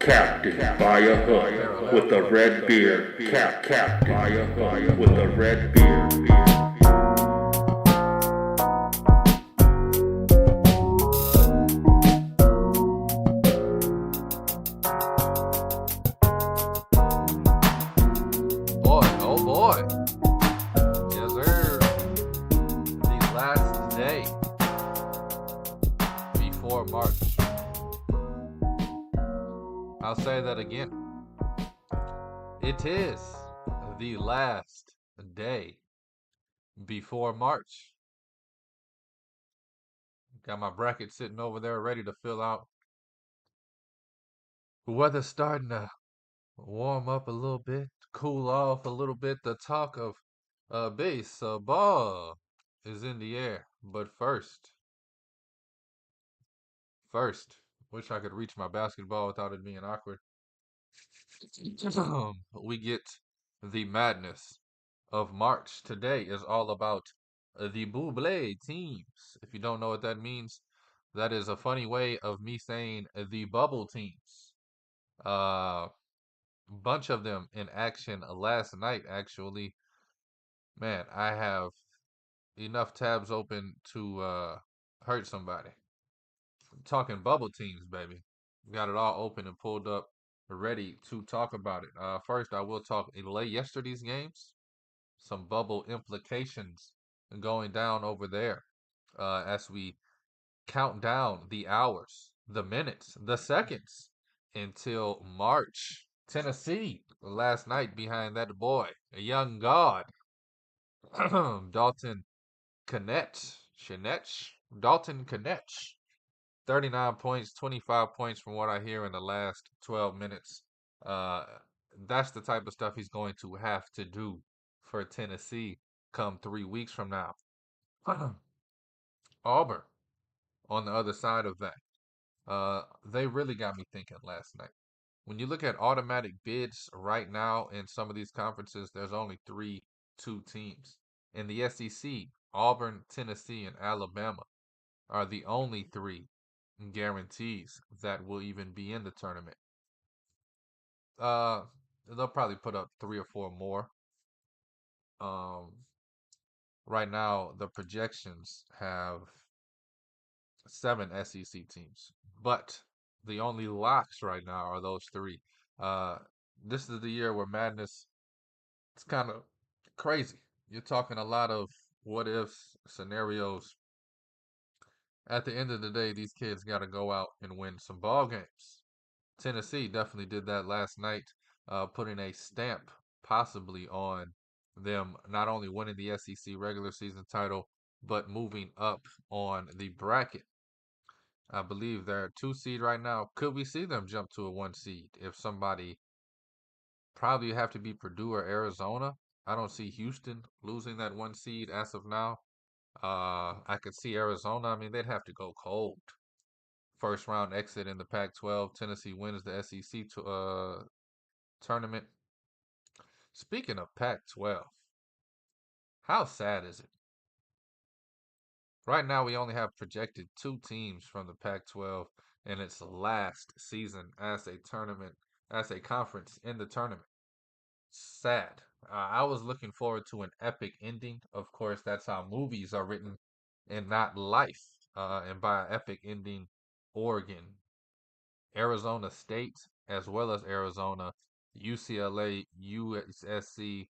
captain by a hook with a red beard. Captain by a hook with a red beard. Boy, oh boy. Yes, sir. The last day before March. I'll say that again. It is the last day before March. Got my bracket sitting over there ready to fill out. The weather's starting to warm up a little bit, cool off a little bit. The talk of baseball is in the air. But first, wish I could reach my basketball without it being awkward. We get the madness of March. Today is all about the Buble teams. If you don't know what that means, that is a funny way of me saying the bubble teams. Bunch of them in action last night, actually. Man, I have enough tabs open to hurt somebody. I'm talking bubble teams, baby. Got it all open and pulled up, ready to talk about it. First, I will talk yesterday's games, some bubble implications going down over there as we count down the hours, the minutes, the seconds until March. Tennessee last night behind that boy, a young god, Dalton Dalton Knecht. 39 points, 25 points from what I hear in the last 12 minutes. Uh, that's the type of stuff he's going to have to do for Tennessee come 3 weeks from now. Auburn on the other side of that. They really got me thinking last night. When you look at automatic bids right now in some of these conferences, there's only two teams. In the SEC, Auburn, Tennessee, and Alabama are the only three guarantees that will even be in the tournament. Uh, they'll probably put up 3 or 4 more. Right now, the projections have 7 SEC teams, but the only locks right now are those 3. This is the year where madness, it's kind of crazy. You're talking a lot of what ifs, scenarios. At the end of the day, these kids got to go out and win some ball games. Tennessee definitely did that last night, putting a stamp possibly on them not only winning the SEC regular season title, but moving up on the bracket. I believe they're a 2 seed right now. Could we see them jump to a 1 seed if somebody, probably have to be Purdue or Arizona? I don't see Houston losing that 1 seed as of now. I could see Arizona. I mean, they'd have to go cold. First round exit in the Pac-12. Tennessee wins the SEC tournament. Speaking of Pac-12, how sad is it? Right now, we only have projected 2 teams from the Pac-12 in its last season as a conference in the tournament. Sad. I was looking forward to an epic ending. Of course, that's how movies are written and not life. And by epic ending, Oregon, Arizona State, as well as Arizona, UCLA, USC,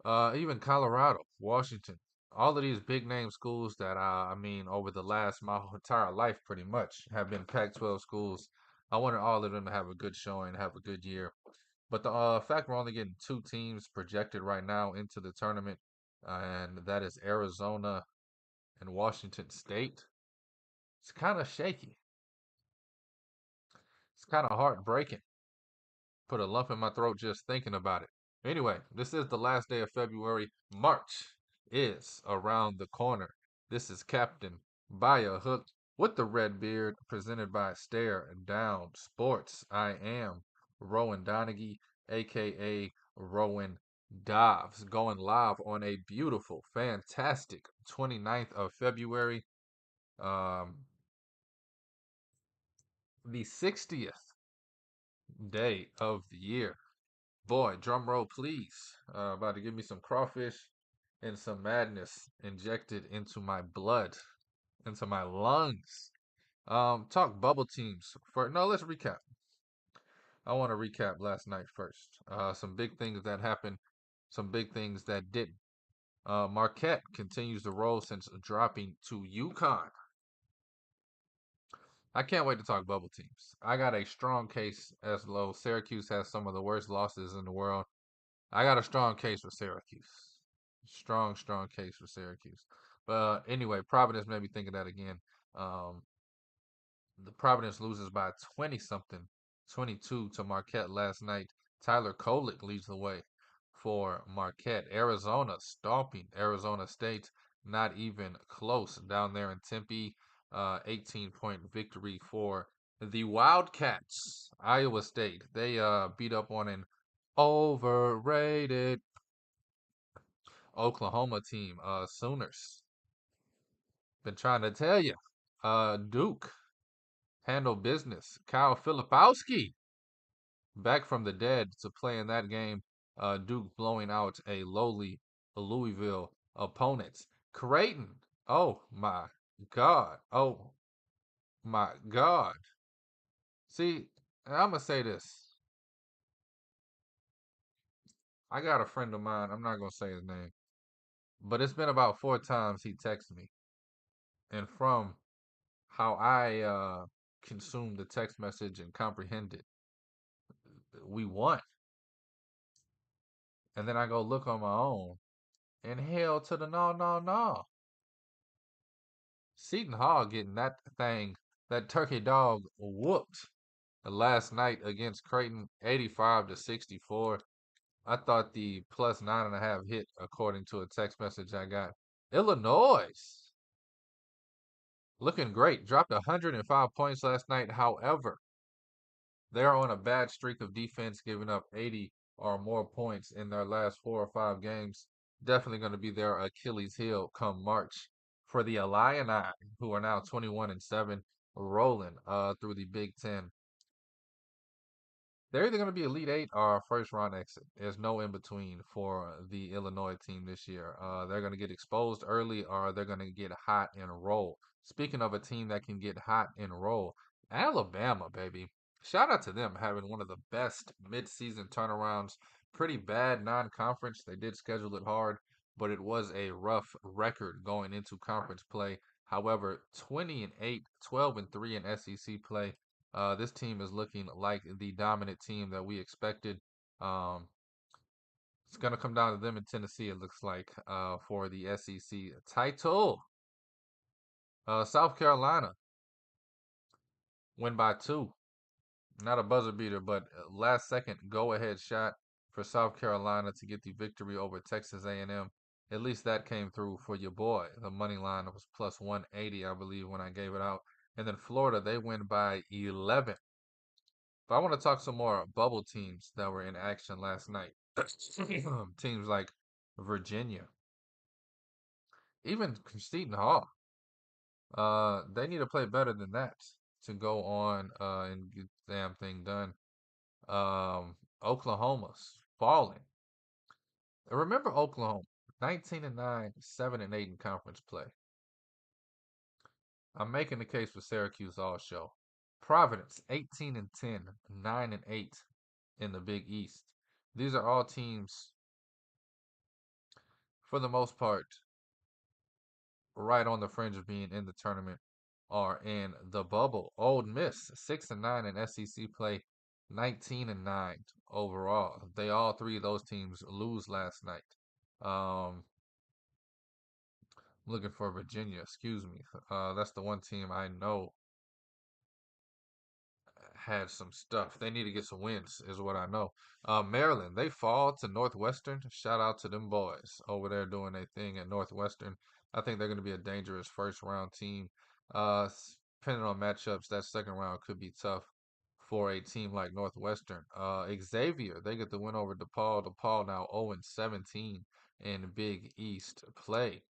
even Colorado, Washington. All of these big name schools that over the last my entire life pretty much have been Pac-12 schools. I wanted all of them to have a good showing, have a good year. But the fact we're only getting 2 teams projected right now into the tournament, and that is Arizona and Washington State, it's kind of shaky. It's kind of heartbreaking. Put a lump in my throat just thinking about it. Anyway, this is the last day of February. March is around the corner. This is Captain by a Hook with the red beard, presented by Stare Down Sports. I am Rowan Donaghy, aka Rowan Dobbs, going live on a beautiful, fantastic 29th of February. The 60th day of the year. Boy, drum roll, please. About to give me some crawfish and some madness injected into my blood, into my lungs. Talk bubble teams for no. Let's recap. I want to recap last night first. Some big things that happened, some big things that didn't. Marquette continues to roll since dropping to UConn. I can't wait to talk bubble teams. I got a strong case as low. Syracuse has some of the worst losses in the world. I got a strong case for Syracuse. Strong case for Syracuse. But anyway, Providence made me think of that again. Um, the Providence loses by 20 something, 22 to Marquette last night. Tyler Kolek leads the way for Marquette. Arizona stomping Arizona State, not even close down there in Tempe. 18-point victory for the Wildcats. Iowa State, they beat up on an overrated Oklahoma team. Sooners. Been trying to tell you. Duke handle business. Kyle Filipowski back from the dead to play in that game. Duke blowing out a lowly Louisville opponent. Creighton. Oh my God. Oh my God. See, I'm gonna say this. I got a friend of mine. I'm not gonna say his name, but it's been about 4 times he texted me, and from how I consume the text message and comprehend it, we won. And then I go look on my own, and hell to the no, no, no. Seton Hall getting that thing, that turkey dog whooped last night against Creighton, 85 to 64. I thought the plus 9.5 hit according to a text message I got. Illinois looking great, dropped 105 points last night. However, they're on a bad streak of defense, giving up 80 or more points in their last 4 or 5 games. Definitely going to be their Achilles heel come March for the Illini, who are now 21-7, rolling through the Big Ten. They're either going to be Elite Eight or a first round exit. There's no in between for the Illinois team this year. They're going to get exposed early or they're going to get hot and roll. Speaking of a team that can get hot and roll, Alabama, baby. Shout out to them having one of the best midseason turnarounds. Pretty bad non conference. They did schedule it hard, but it was a rough record going into conference play. However, 20-8, 12-3 in SEC play. This team is looking like the dominant team that we expected. Um, it's going to come down to them in Tennessee, it looks like, for the SEC title. South Carolina win by 2. Not a buzzer beater, but last second go ahead shot for South Carolina to get the victory over Texas A&M. At least that came through for your boy. The money line was plus 180, I believe, when I gave it out. And then Florida, they win by 11. But I want to talk some more bubble teams that were in action last night. Teams like Virginia, even Seton Hall. They need to play better than that to go on and get the damn thing done. Oklahoma's falling. Remember Oklahoma, 19-9, 7-8 in conference play. I'm making the case for Syracuse all show. Providence, 18-10, 9-8 in the Big East. These are all teams, for the most part, right on the fringe of being in the tournament or in the bubble. Old Miss, 6-9 in SEC play, 19-9 overall. They all three of those teams lose last night. Looking for Virginia, excuse me. That's the one team I know had some stuff. They need to get some wins, is what I know. Maryland, they fall to Northwestern. Shout out to them boys over there doing their thing at Northwestern. I think they're going to be a dangerous first round team. Uh, Depending on matchups, that second round could be tough for a team like Northwestern. Xavier, they get the win over DePaul. DePaul now 0-17 in Big East play.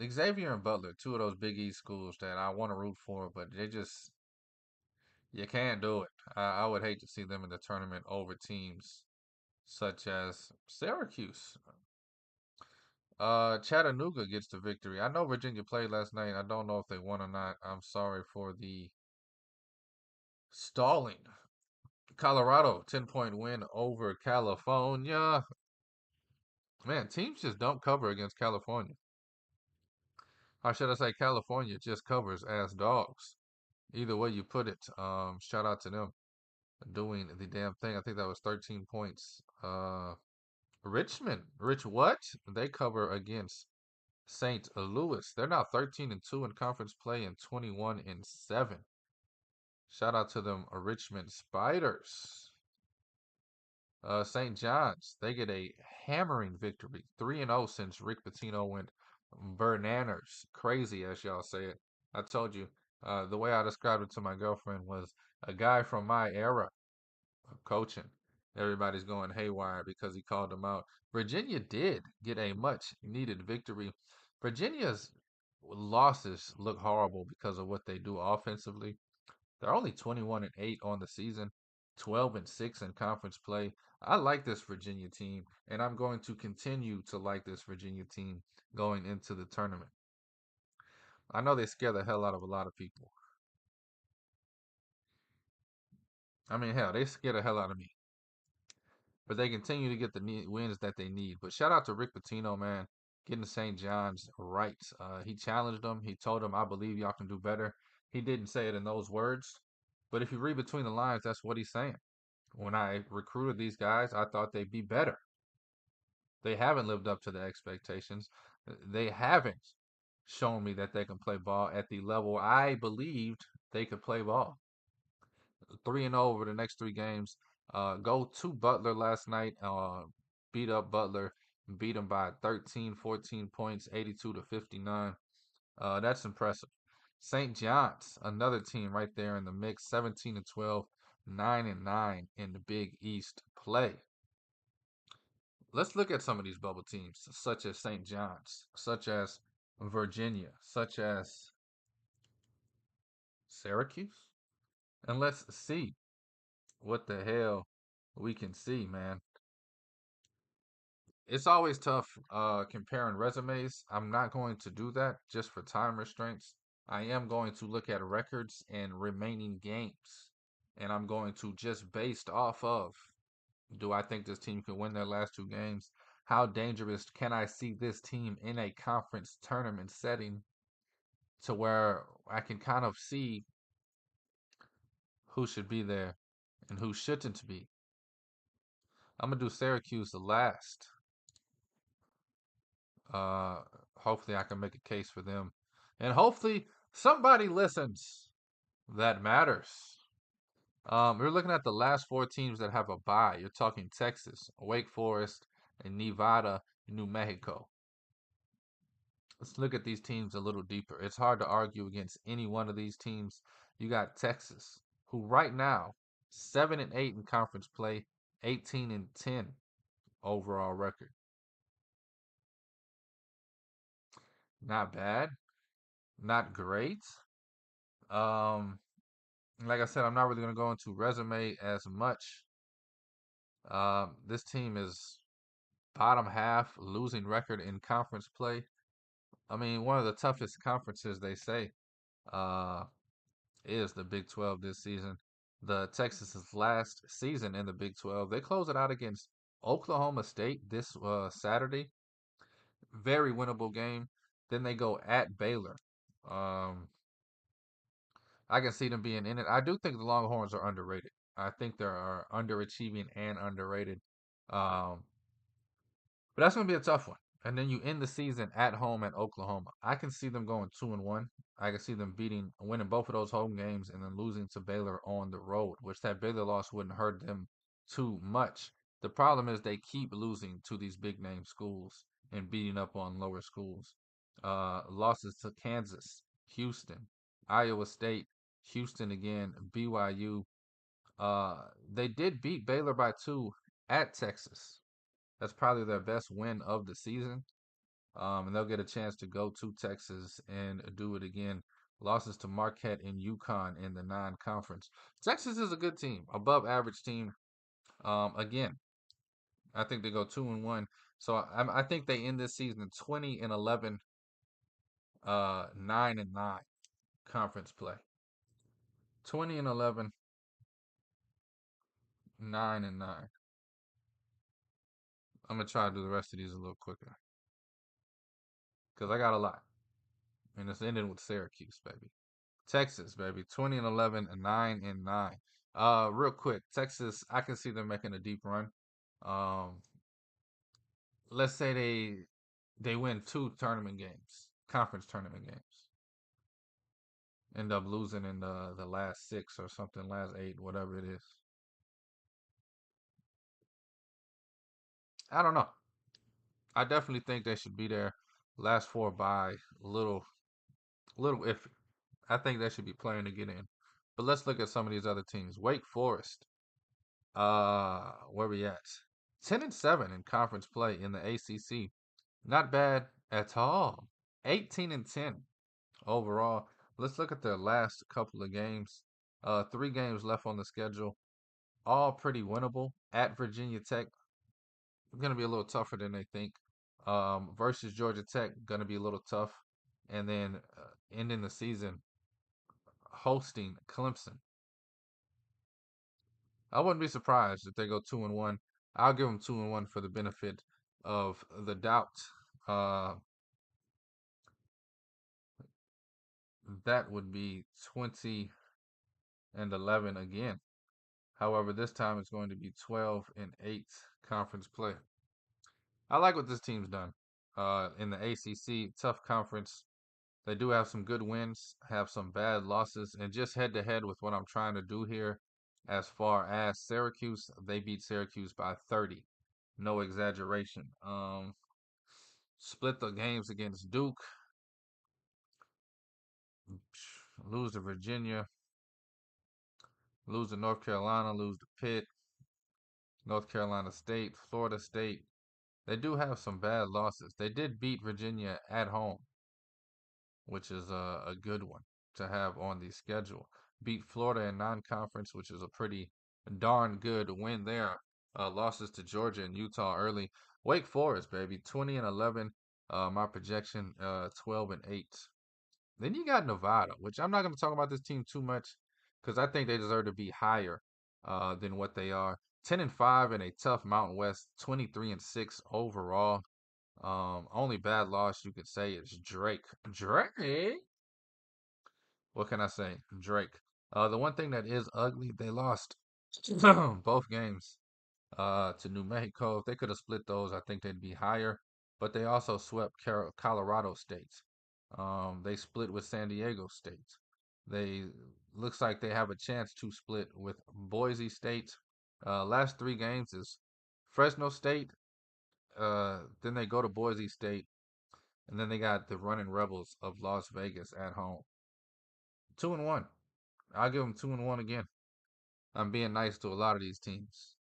Xavier and Butler, two of those Big East schools that I want to root for, but you can't do it. I would hate to see them in the tournament over teams such as Syracuse. Chattanooga gets the victory. I know Virginia played last night. I don't know if they won or not. I'm sorry for the stalling. Colorado, 10-point win over California. Man, teams just don't cover against California. How should I say California just covers as dogs. Either way you put it, shout out to them doing the damn thing. I think that was 13 points. Richmond, Rich what? They cover against St. Louis. They're now 13-2 in conference play and 21-7. Shout out to them Richmond Spiders. St. John's, they get a hammering victory. 3-0 since Rick Pitino went bananas. Crazy, as y'all say it. I told you, the way I described it to my girlfriend was a guy from my era of coaching. Everybody's going haywire because he called them out. Virginia did get a much needed victory. Virginia's losses look horrible because of what they do offensively. They're only 21-8 on the season, 12-6 in conference play. I like this Virginia team, and I'm going to continue to like this Virginia team going into the tournament. I know they scare the hell out of a lot of people. I mean, hell, they scare the hell out of me. But they continue to get the wins that they need. But shout out to Rick Pitino, man, getting St. John's right. He challenged them. He told them, I believe y'all can do better. He didn't say it in those words. But if you read between the lines, that's what he's saying. When I recruited these guys, I thought they'd be better. They haven't lived up to the expectations. They haven't shown me that they can play ball at the level I believed they could play ball. 3-0 over the next 3 games. Go to Butler last night. Beat up Butler. Beat them by 13, 14 points, 82-59. That's impressive. St. John's, another team right there in the mix, 17-12, 9-9 in the Big East play. Let's look at some of these bubble teams, such as St. John's, such as Virginia, such as Syracuse, and let's see what the hell we can see, man. It's always tough comparing resumes. I'm not going to do that just for time restraints. I am going to look at records and remaining games. And I'm going to just based off of, do I think this team can win their last 2 games? How dangerous can I see this team in a conference tournament setting to where I can kind of see who should be there and who shouldn't be? I'm going to do Syracuse the last. Uh, Hopefully I can make a case for them. And hopefully somebody listens. That matters. We're looking at the last 4 teams that have a bye. You're talking Texas, Wake Forest, and Nevada, New Mexico. Let's look at these teams a little deeper. It's hard to argue against any one of these teams. You got Texas, who right now 7-8 in conference play, 18-10 overall record. Not bad, not great. Like I said, I'm not really going to go into resume as much. This team is bottom half, losing record in conference play. I mean, one of the toughest conferences, they say, is the Big 12 this season. The Texas's last season in the Big 12, they close it out against Oklahoma State this Saturday. Very winnable game. Then they go at Baylor. I can see them being in it. I do think the Longhorns are underrated. I think they are underachieving and underrated. Um, but that's going to be a tough one. And then you end the season at home at Oklahoma. I can see them going 2-1. I can see them winning both of those home games and then losing to Baylor on the road, which that Baylor loss wouldn't hurt them too much. The problem is they keep losing to these big name schools and beating up on lower schools. Losses to Kansas, Houston, Iowa State, Houston again, BYU. They did beat Baylor by 2 at Texas. That's probably their best win of the season. And they'll get a chance to go to Texas and do it again. Losses to Marquette and UConn in the non-conference. Texas is a good team, above average team. Again, I think they go 2-1. So I think they end this season 20-11, 9-9 conference play. 20-11, 9-9. I'm gonna try to do the rest of these a little quicker because I got a lot, and it's ending with Syracuse, baby. Texas, baby, 20-11, 9-9. Real quick, Texas, I can see them making a deep run. Um, let's say they win 2 tournament games, conference tournament games. End up losing in the last 6 or something, last 8, whatever it is. I don't know. I definitely think they should be there. Last 4 by little iffy. I think they should be playing to get in. But let's look at some of these other teams. Wake Forest. Where we at? 10-7 in conference play in the ACC. Not bad at all. 18-10 overall. Let's look at their last couple of games. 3 games left on the schedule. All pretty winnable. At Virginia Tech, going to be a little tougher than they think. Versus Georgia Tech, going to be a little tough. And then ending the season hosting Clemson. I wouldn't be surprised if they go 2-1. I'll give them 2-1 for the benefit of the doubt. That would be 20-11 again. However, this time it's going to be 12-8 conference play. I like what this team's done. In the ACC, tough conference. They do have some good wins, have some bad losses, and just head to head with what I'm trying to do here. As far as Syracuse, they beat Syracuse by 30. No exaggeration. Split the games against Duke, lose to Virginia, lose to North Carolina, lose to Pitt, North Carolina State, Florida State. They do have some bad losses. They did beat Virginia at home, which is a good one to have on the schedule. Beat Florida in non-conference, which is a pretty darn good win there. Losses to Georgia and Utah early. Wake Forest, baby, 20-11. My projection, 12-8. Then you got Nevada, which I'm not going to talk about this team too much because I think they deserve to be higher than what they are. 10-5 in a tough Mountain West, 23-6 overall. Only bad loss you could say is Drake. Drake? What can I say? Drake. The one thing that is ugly, they lost both games to New Mexico. If they could have split those, I think they'd be higher. But they also swept Colorado State. They split with San Diego State. They looks like they have a chance to split with Boise State. Last 3 games is Fresno State. Then they go to Boise State, and then they got the running Rebels of Las Vegas at home. 2-1. I'll give them 2-1 again. I'm being nice to a lot of these teams.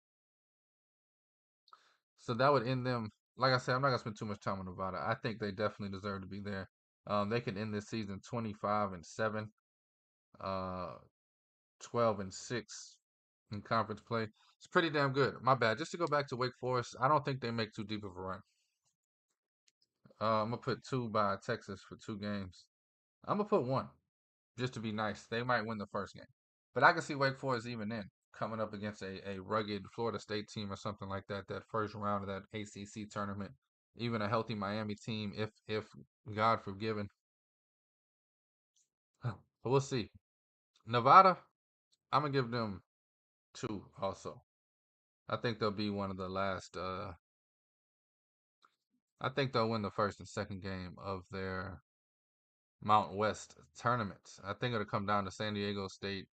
So that would end them. Like I said, I'm not gonna spend too much time on Nevada. I think they definitely deserve to be there. They can end this season 25-7, 12-6 in conference play. It's pretty damn good. My bad. Just to go back to Wake Forest, I don't think they make too deep of a run. I'm gonna put 2 by Texas for 2 games. I'm gonna put 1 just to be nice. They might win the first game, but I can see Wake Forest even in coming up against a rugged Florida State team or something like that. That first round of that ACC tournament, even a healthy Miami team, if God forgiven. But we'll see. Nevada, I'm gonna give them 2 also. I think they'll be one of the last. I think they'll win the first and second game of their Mountain West tournament. I think it'll come down to San Diego State,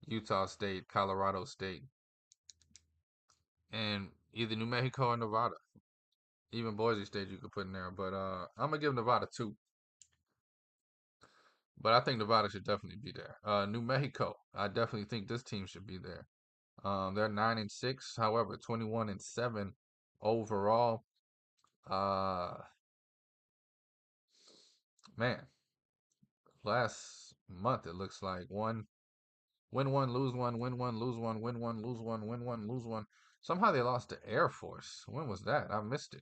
Utah State, Colorado State, and either New Mexico or Nevada. Even Boise State you could put in there. But I'm gonna give Nevada 2. But I think Nevada should definitely be there. New Mexico, I definitely think this team should be there. They're 9-6, however, 21-7 overall. Uh, Man, last month it looks like win one, lose one, win one, lose one, win one, lose one, win one, lose one. Somehow they lost to Air Force. When was that? I missed it.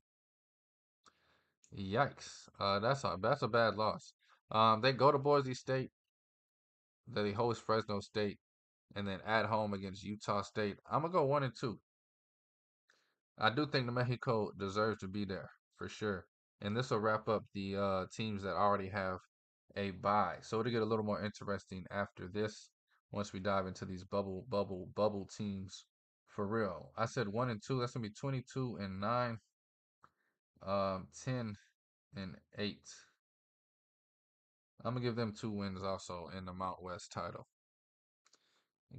Yikes. That's a bad loss. They go to Boise State, they host Fresno State, and then at home against Utah State. I'm gonna go 1-2. I do think New Mexico deserves to be there for sure. And this will wrap up the teams that already have a bye. So it'll get a little more interesting after this once we dive into these bubble teams for real. I said 1-2. That's gonna be 22-9, 10-8. I'm gonna give them 2 wins also in the Mount West title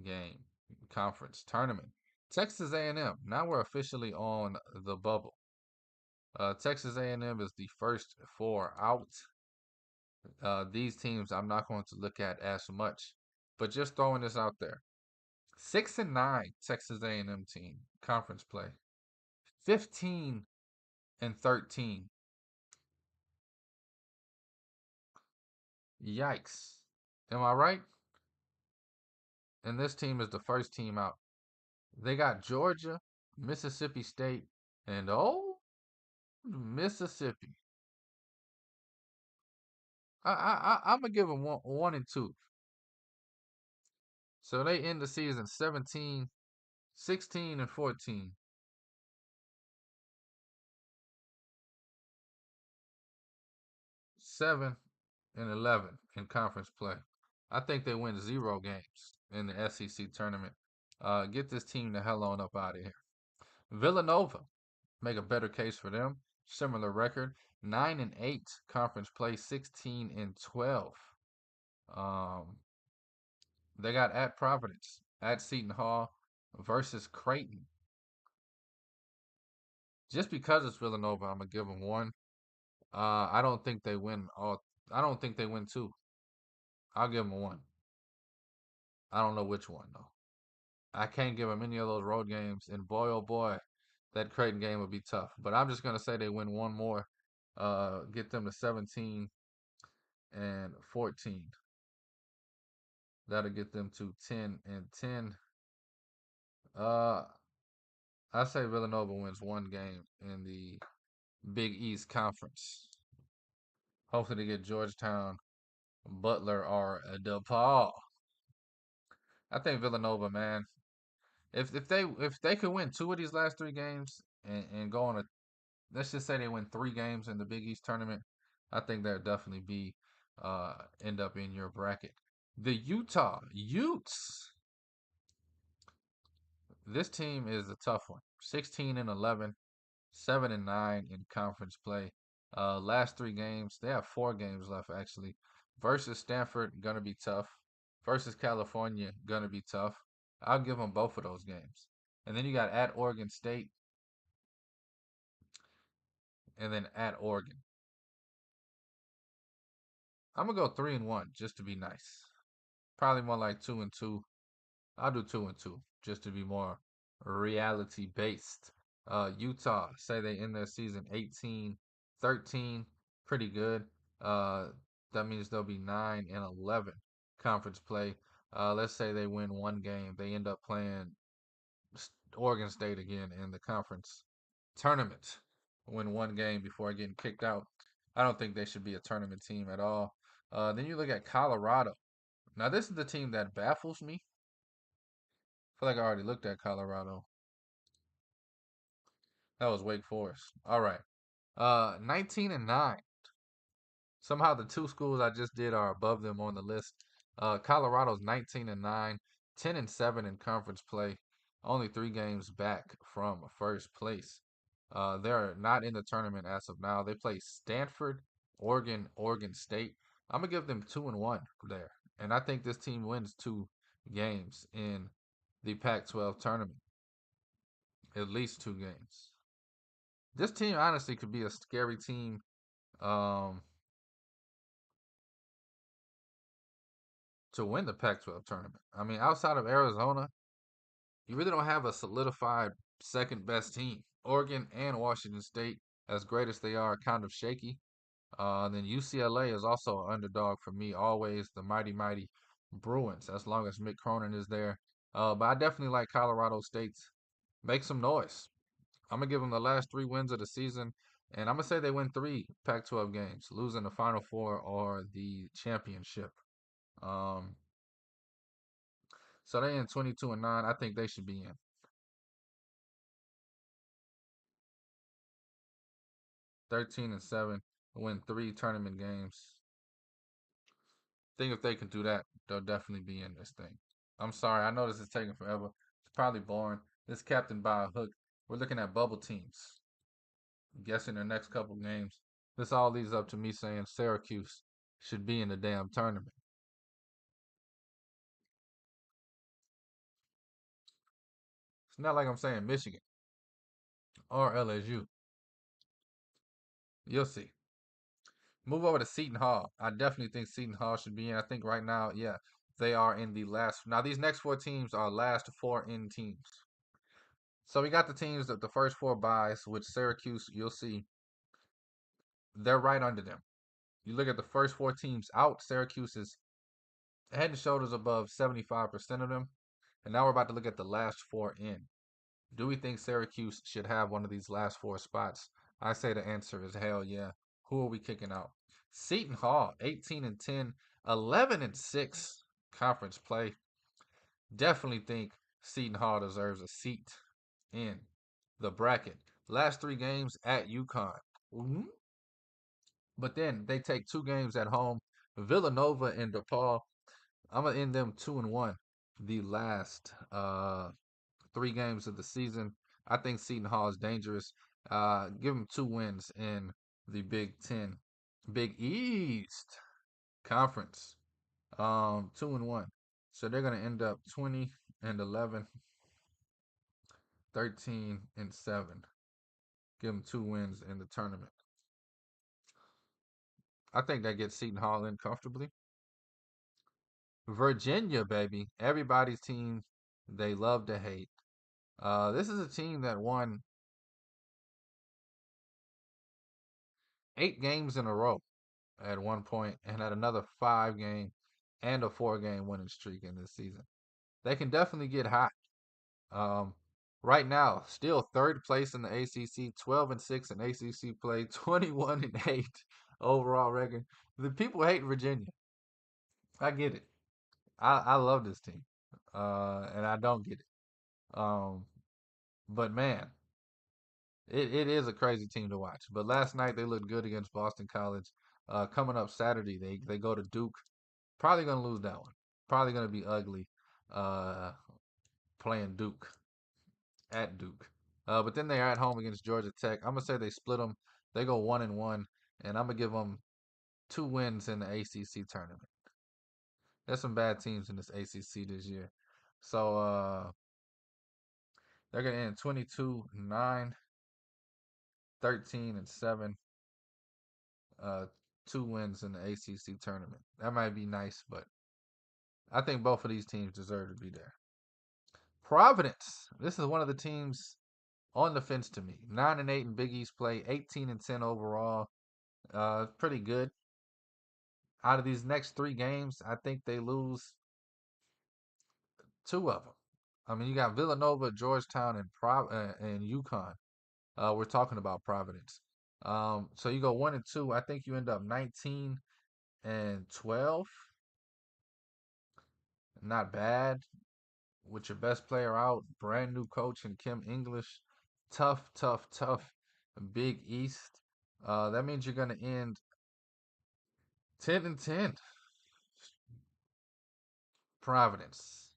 game conference tournament. Texas A&M. Now we're officially on the bubble. Texas A&M is the first four out. These teams I'm not going to look at as much, but just throwing this out there. 6-9 Texas A&M team conference play. 15-13. Yikes. Am I right? And this team is the first team out. They got Georgia, Mississippi State, and Mississippi. I'm gonna give them 1-2. So they end the season 16-14. 7-11 in conference play. I think they win 0 games in the SEC tournament. Get this team the hell on up out of here. Villanova, make a better case for them. Similar record, 9-8 conference play, 16-12. They got at Providence, at Seton Hall versus Creighton. Just because it's Villanova, I'm gonna give them 1. I don't think they win all. I don't think they win 2. I'll give them 1. I don't know which one though. I can't give them any of those road games, and boy oh boy, that Creighton game would be tough. But I'm just gonna say they win 1 more. Get them to 17-14. That'll get them to 10-10. Uh, I say Villanova wins 1 game in the Big East Conference. Hopefully they get Georgetown, Butler, or DePaul. I think Villanova, man. If they could win 2 of these last 3 games and go on a, let's just say they win 3 games in the Big East tournament, I think they'll definitely be end up in your bracket. The Utah Utes. This team is a tough one. 16-11, 7-9 in conference play. Last 3 games, they have 4 games left actually. Versus Stanford, gonna be tough. Versus California, gonna be tough. I'll give them both of those games. And then you got at Oregon State, and then at Oregon. I'm gonna go 3-1 just to be nice. Probably more like 2-2. I'll do 2-2 just to be more reality based. Utah say they end their season 18-13, pretty good. That means they'll be 9-11 conference play. Let's say they win 1 game, they end up playing Oregon State again in the conference tournament. Win 1 game before getting kicked out. I don't think they should be a tournament team at all. Then you look at Colorado. Now this is the team that baffles me. I feel like I already looked at Colorado. That was Wake Forest. All right. 19-9. Somehow the 2 schools I just did are above them on the list. Colorado's 19-9, 10-7 in conference play, only 3 games back from first place. They're not in the tournament as of now. They play Stanford, Oregon, Oregon State. I'm gonna give them 2-1 there, and I think this team wins 2 games in the Pac-12 tournament, at least 2 games. This team honestly could be a scary team. To win the Pac-12 tournament. I mean, outside of Arizona, you really don't have a solidified second best team. Oregon and Washington State, as great as they are, kind of shaky. Then UCLA is also an underdog for me. Always the mighty Bruins, as long as Mick Cronin is there. But I definitely like Colorado State's make some noise. I'm gonna give them the last 3 wins of the season, and I'm gonna say they win 3 Pac-12 games, losing the Final Four or the championship. Um, so they in 22-9. I think they should be in 13-7, win 3 tournament games. Think if they can do that, they'll definitely be in this thing. I'm sorry, I know this is taking forever. It's probably boring. This captain by a hook. We're looking at bubble teams. Guessing their next couple games. This all leads up to me saying Syracuse should be in the damn tournament. It's not like I'm saying Michigan or LSU. You'll see. Move over to Seton Hall. I definitely think Seton Hall should be in. I think right now, yeah, they are in the last. Now, these next 4 teams are last 4 in teams. So we got the teams that the first 4 buys, which Syracuse, you'll see, they're right under them. You look at the first 4 teams out, Syracuse is head and shoulders above 75% of them. And now we're about to look at the last 4 in. Do we think Syracuse should have one of these last 4 spots? I say the answer is hell yeah. Who are we kicking out? Seton Hall, 18-10, 11-6 conference play. Definitely think Seton Hall deserves a seat in the bracket. Last 3 games at UConn. But then they take 2 games at home. Villanova and DePaul. I'm gonna end them 2-1. The last 3 games of the season. I think Seton Hall is dangerous. Give them 2 wins in the Big Ten, Big East Conference. 2-1. So they're gonna end up 20-11, 13-7. Give them 2 wins in the tournament. I think that gets Seton Hall in comfortably. Virginia, baby. Everybody's team. They love to hate. This is a team that won 8 games in a row at one point and had another 5 game and a 4 game winning streak in this season. They can definitely get hot. Um, right now, still third place in the ACC, 12-6 in ACC play, 21-8 overall record. The people hate Virginia. I get it. I love this team, and I don't get it. But man, it is a crazy team to watch. But last night they looked good against Boston College. Coming up Saturday, they go to Duke. Probably gonna lose that one. Probably gonna be ugly. Uh, playing Duke at Duke. But then they are at home against Georgia Tech. I'm gonna say they split them. They go 1-1, and I'm gonna give them 2 wins in the ACC tournament. There's some bad teams in this ACC this year, so they're gonna end 22-9, 13-7. 2 wins in the ACC tournament. That might be nice, but I think both of these teams deserve to be there. Providence. This is one of the teams on the fence to me. 9-8 in Big East play, 18-10 overall. Pretty good. Out of these next 3 games, I think they lose 2 of them. I mean, you got Villanova, Georgetown, and UConn. We're talking about Providence. So you go 1-2. I think you end up 19-12. Not bad. With your best player out, brand new coach and Kim English. Tough, tough, tough Big East. That means you're gonna end 10-10. Providence.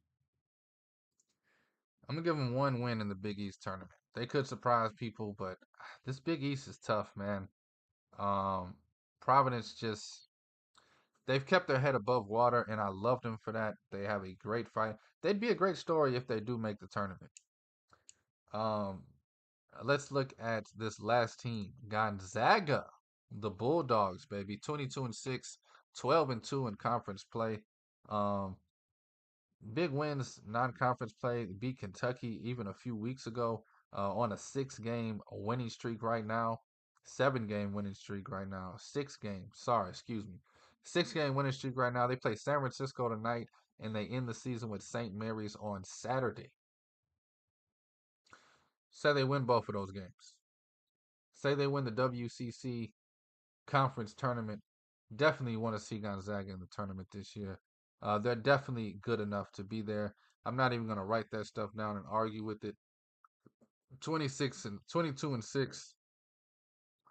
I'm gonna give them 1 win in the Big East tournament. They could surprise people, but this Big East is tough, man. Um, Providence just they've kept their head above water, and I love them for that. They have a great fight. They'd be a great story if they do make the tournament. Um, let's look at this last team, Gonzaga, the Bulldogs, baby, 22-6, 12-2 in conference play. Um, Big wins, non-conference play, beat Kentucky even a few weeks ago on a 6 game winning streak right now. 7-game winning streak right now. 6-game. Sorry, excuse me. 6-game winning streak right now. They play San Francisco tonight, and they end the season with St. Mary's on Saturday. Say they win both of those games. Say they win the WCC conference tournament. Definitely want to see Gonzaga in the tournament this year. They're definitely good enough to be there. I'm not even going to write that stuff down and argue with it. 26 and 22 and 6.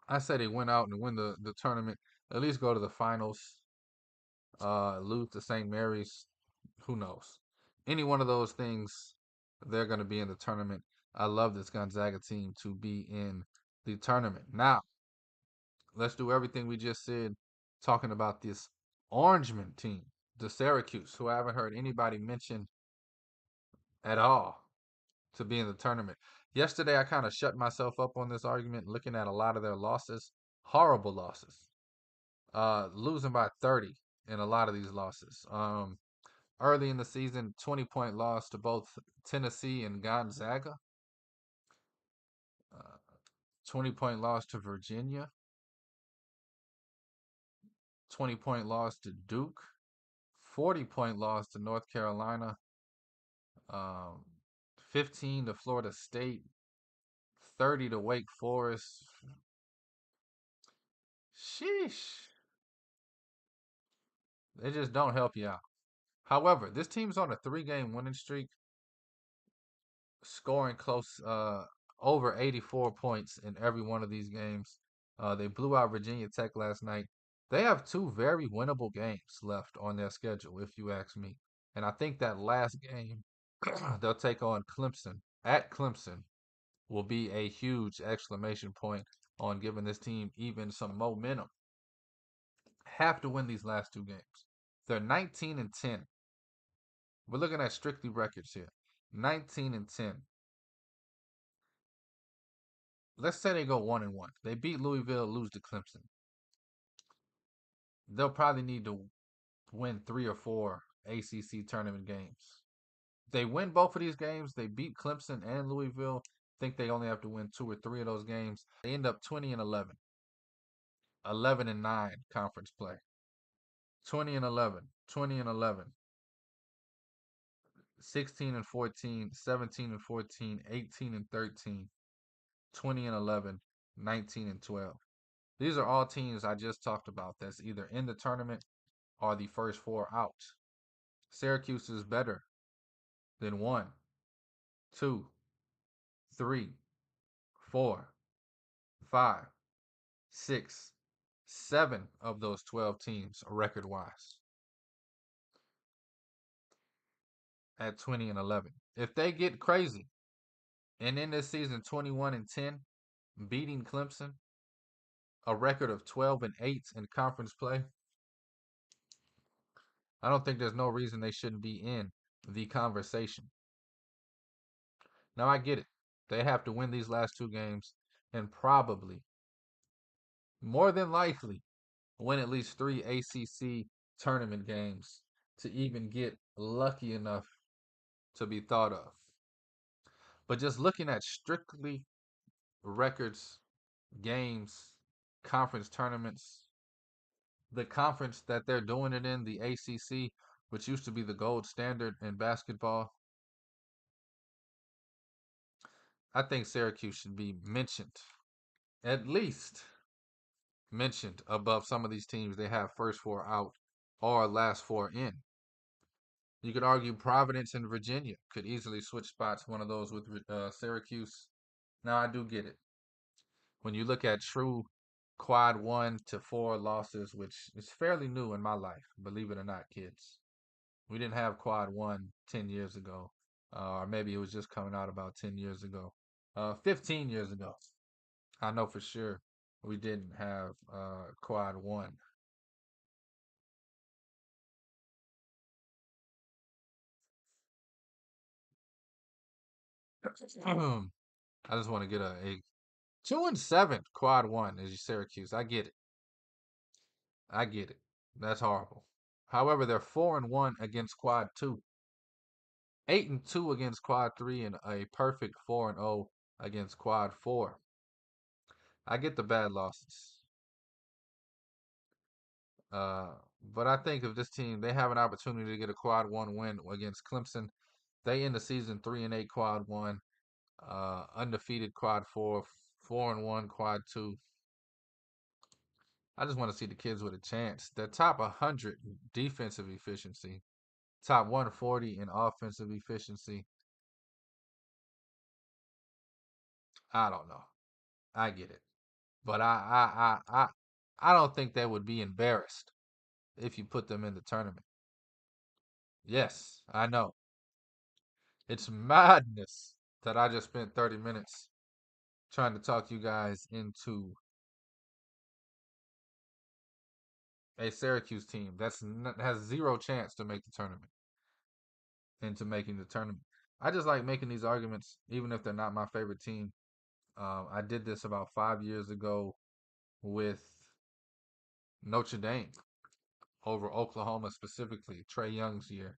I say they went out and win the tournament. At least go to the finals. Lose to St. Mary's. Who knows? Any one of those things, they're going to be in the tournament. I love this Gonzaga team to be in the tournament. Now, let's do everything we just said talking about this Orangeman team, the Syracuse, who I haven't heard anybody mention at all to be in the tournament. Yesterday, I kind of shut myself up on this argument, looking at a lot of their losses, horrible losses, losing by 30 in a lot of these losses. Early in the season, 20-point loss to both Tennessee and Gonzaga, 20-point loss to Virginia, 20-point loss to Duke, 40-point loss to North Carolina, 15 to Florida State, 30 to Wake Forest. Sheesh. They just don't help you out. However, this team's on a 3-game winning streak, scoring close over 84 points in every one of these games. They blew out Virginia Tech last night. They have 2 very winnable games left on their schedule, if you ask me. And I think that last game they'll take on Clemson at Clemson will be a huge exclamation point on giving this team even some momentum. Have to win these last 2 games. They're 19 and 10. We're looking at strictly records here. 19 and 10. Let's say they go 1 and 1. They beat Louisville, lose to Clemson. They'll probably need to win 3 or 4 ACC tournament games. They win both of these games. They beat Clemson and Louisville. Think they only have to win 2 or 3 of those games. They end up 20 and 11. 11 and 9 conference play. 20 and 11. 20 and 11. 16 and 14. 17 and 14. 18 and 13. 20 and 11. 19 and 12. These are all teams I just talked about that's either in the tournament or the first 4 out. Syracuse is better than 1, 2, 3, 4, 5, 6, 7 of those 12 teams record-wise at 20 and 11. If they get crazy and in this season 21 and 10, beating Clemson, a record of 12 and 8 in conference play, I don't think there's no reason they shouldn't be in the conversation. Now, I get it. They have to win these last 2 games and probably, more than likely, win at least 3 ACC tournament games to even get lucky enough to be thought of. But just looking at strictly records, games, conference tournaments, the conference that they're doing it in, the ACC, which used to be the gold standard in basketball, I think Syracuse should be mentioned, at least mentioned above some of these teams they have first 4 out or last 4 in. You could argue Providence and Virginia could easily switch spots, one of those with Syracuse. Now, I do get it. When you look at true quad 1 to 4 losses, which is fairly new in my life, believe it or not, kids. We didn't have quad 1 10 years ago, or maybe it was just coming out about 10 years ago. 15 years ago, I know for sure we didn't have quad 1. I just want to get a 2 and 7 quad 1 is Syracuse. I get it. I get it. That's horrible. However, they're 4 and 1 against quad 2, 8 and 2 against quad 3, and a perfect 4 and 0 against quad 4. I get the bad losses. Uh, but I think if this team they have an opportunity to get a quad one win against Clemson, they end the season 3-8 quad one, undefeated quad four, 4-1 quad two. I just want to see the kids with a chance. They're top 100 defensive efficiency, top 140 in offensive efficiency. I don't know. I get it, but I don't think they would be embarrassed if you put them in the tournament. Yes, I know. It's madness that I just spent 30 minutes trying to talk you guys into a Syracuse team has zero chance to make the tournament into making the tournament. I just like making these arguments, even if they're not my favorite team. I did this about 5 years ago with Notre Dame over Oklahoma, specifically Trey Young's year.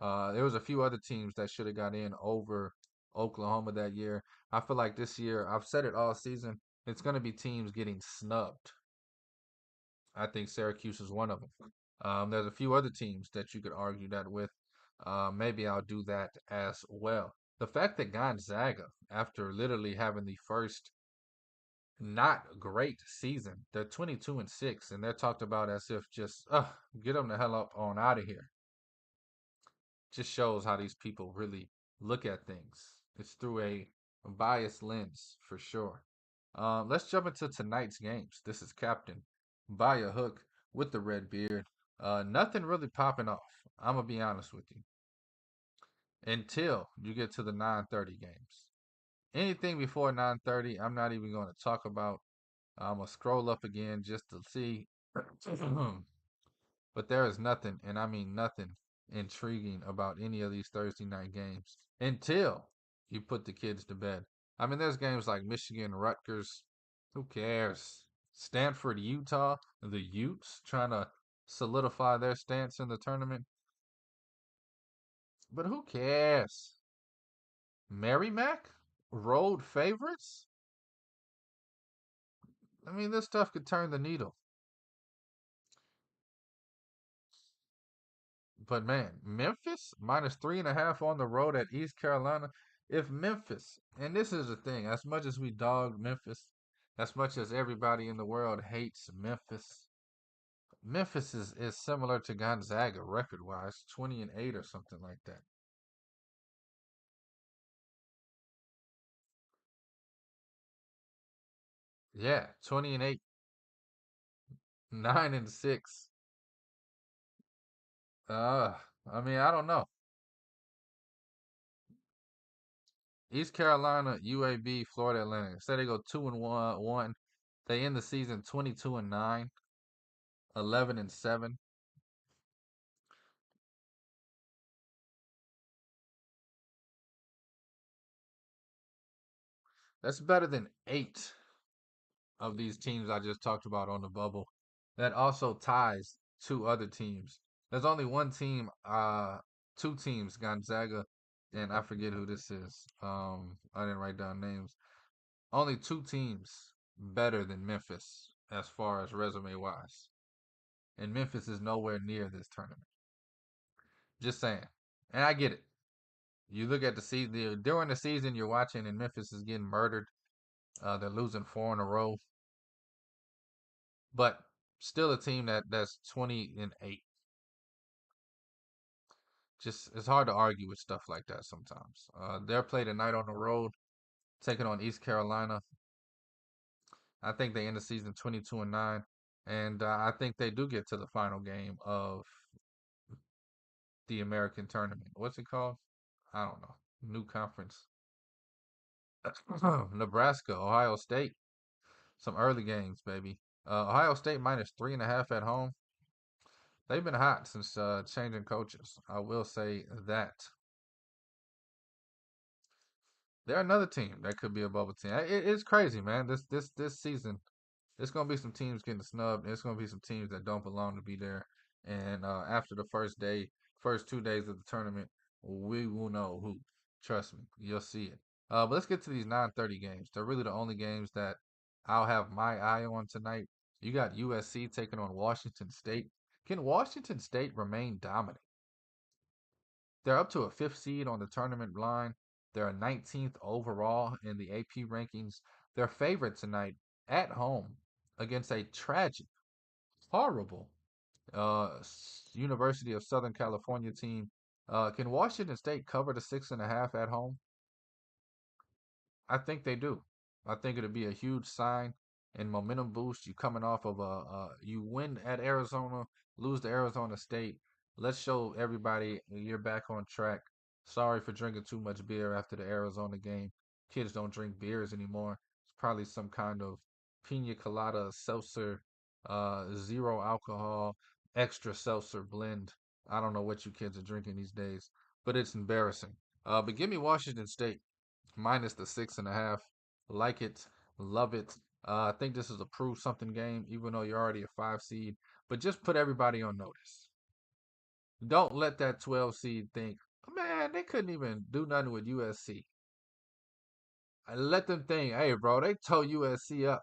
There was a few other teams that should have got in over Oklahoma that year. I feel like this year, I've said it all season, it's going to be teams getting snubbed. I think Syracuse is one of them. There's a few other teams that you could argue that with. Maybe I'll do that as well. The fact that Gonzaga, after literally having the first not great season, they're 22-6, and they're talked about as if just get them the hell up on out of here. Just shows how these people really look at things. It's through a biased lens for sure. Let's jump into tonight's games. This is Captain by a hook with the red beard. Nothing really popping off. I'm gonna be honest with you. Until you get to the 9:30 games. Anything before 9:30, I'm not even going to talk about. I'm gonna scroll up again just to see. But there is nothing, and I mean nothing, intriguing about any of these Thursday night games until you put the kids to bed. I mean, there's games like Michigan, Rutgers. Who cares? Stanford, Utah, the Utes trying to solidify their stance in the tournament. But who cares? Merrimack, road favorites. I mean, this stuff could turn the needle. But man, Memphis minus 3.5 on the road at East Carolina. If Memphis, and this is the thing, as much as we dog Memphis, as much as everybody in the world hates Memphis, Memphis is similar to Gonzaga record wise, 20-8 or something like that. Yeah, 20-8, 9-6. Uh, I mean, I don't know. East Carolina, UAB, Florida Atlantic. Say they go 2-1. They end the season 22-9, 11-7. That's better than 8 of these teams I just talked about on the bubble. That also ties two other teams. There's only one team, two teams, Gonzaga, and I forget who this is. I didn't write down names. Only two teams better than Memphis as far as resume wise. And Memphis is nowhere near this tournament. Just saying. And I get it. You look at the season during the season you're watching, and Memphis is getting murdered. They're losing 4 in a row, but still a team that's 20-8. Just it's hard to argue with stuff like that sometimes. They're played tonight on the road, taking on East Carolina. I think they end the season 22-9, and I think they do get to the final game of the American tournament. What's it called? I don't know. New conference. Nebraska, Ohio State. Some early games, baby. Ohio State minus 3.5 at home. They've been hot since changing coaches. I will say that. They're another team that could be a bubble team. It's crazy, man. This season, there's gonna be some teams getting snubbed. There's gonna be some teams that don't belong to be there. And after the first 2 days of the tournament, we will know who. Trust me, you'll see it. But let's get to these 9:30 games. They're really the only games that I'll have my eye on tonight. You got USC taking on Washington State. Can Washington State remain dominant? They're up to a fifth seed on the tournament line. They're a 19th overall in the AP rankings. They're favored tonight at home against a tragic, horrible University of Southern California team. Can Washington State cover the 6.5 at home? I think they do. I think it'll be a huge sign and momentum boost. You coming off of you win at Arizona, lose to Arizona State. Let's show everybody you're back on track. Sorry for drinking too much beer after the Arizona game. Kids don't drink beers anymore. It's probably some kind of pina colada seltzer, zero alcohol, extra seltzer blend. I don't know what you kids are drinking these days, but it's embarrassing. But give me Washington State minus the 6.5. Like it, love it. I think this is a prove something game, even though you're already a 5 seed. But just put everybody on notice. Don't let that 12 seed think, man, they couldn't even do nothing with USC. Let them think, hey, bro, they tore USC up.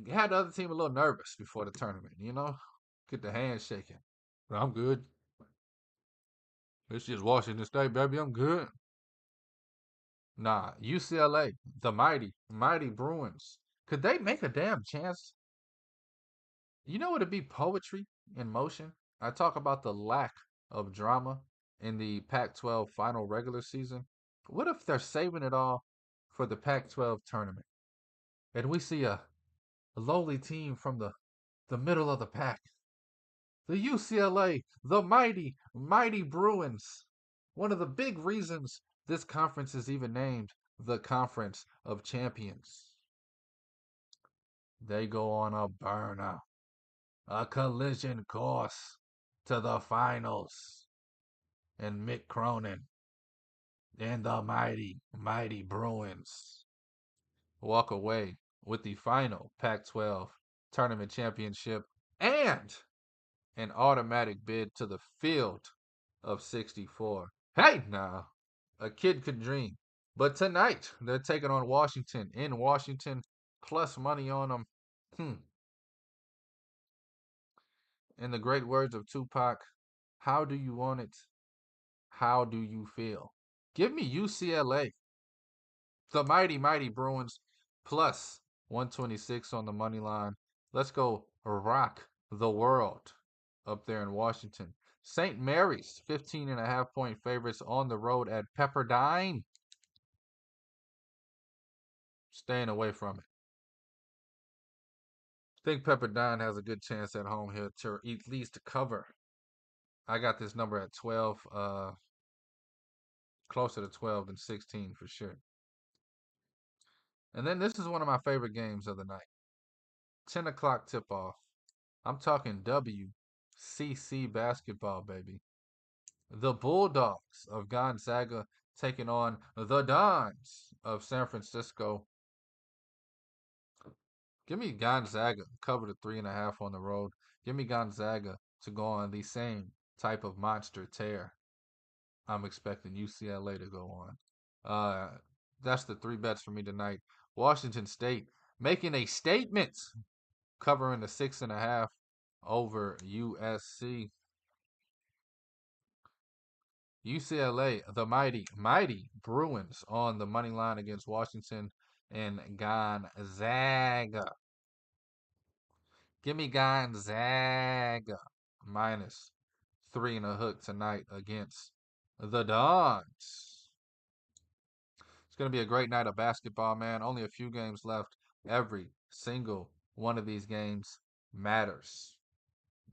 Had the other team a little nervous before the tournament, Get the hands shaking. I'm good. It's just Washington State, baby. I'm good. Nah, UCLA, the mighty Bruins. Could they make a damn chance? You know what would be poetry in motion? I talk about the lack of drama in the Pac-12 final regular season. What if they're saving it all for the Pac-12 tournament? And we see a lowly team from the middle of the pack. The UCLA, the mighty Bruins. One of the big reasons this conference is even named the Conference of Champions. They go on a burner, a collision course to the finals. And Mick Cronin and the mighty Bruins walk away with the final Pac-12 tournament championship and an automatic bid to the field of 64. Hey, now, a kid could dream. But tonight, they're taking on Washington in Washington, plus money on them. In the great words of Tupac, how do you want it? How do you feel? Give me UCLA, the mighty Bruins, plus 126 on the money line. Let's go rock the world up there in Washington. St. Mary's, 15.5 point favorites on the road at Pepperdine. Staying away from it. Think Pepperdine has a good chance at home here to at least cover. I got this number at 12, closer to 12 than 16 for sure. And then this is one of my favorite games of the night. 10 o'clock tip off. I'm talking WCC basketball, baby. The Bulldogs of Gonzaga taking on the Dons of San Francisco. Give me Gonzaga cover the 3.5 on the road. Give me Gonzaga to go on the same type of monster tear I'm expecting UCLA to go on. That's the 3 bets for me tonight. Washington State making a statement, covering the 6.5 over USC. UCLA, the mighty Bruins on the money line against Washington and Gonzaga. Give me Gonzaga minus 3.5 tonight against the Dons. It's going to be a great night of basketball, man. Only a few games left. Every single one of these games matters.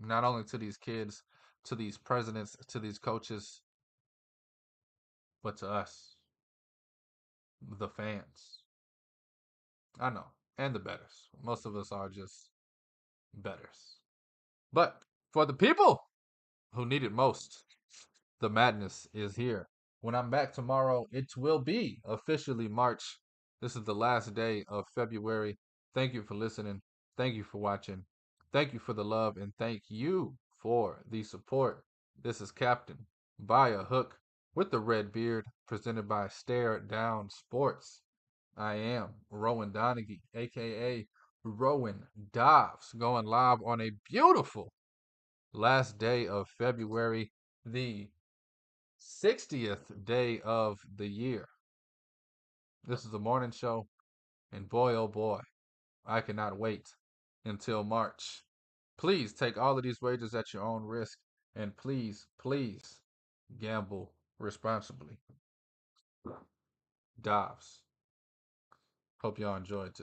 Not only to these kids, to these presidents, to these coaches, but to us, the fans. I know. And the betters. Most of us are just betters. But for the people who need it most, the madness is here. When I'm back tomorrow, it will be officially March. This is the last day of February. Thank you for listening. Thank you for watching. Thank you for the love, and thank you for the support. This is Captain by a Hook with the red beard, presented by Stare Down Sports. I am Rowan Donaghy, aka Rowan Dobbs, going live on a beautiful last day of February, the 60th day of the year. This is the morning show, and boy, oh boy, I cannot wait until March. Please take all of these wagers at your own risk, and please, please gamble responsibly. Dobbs. Hope y'all enjoyed today.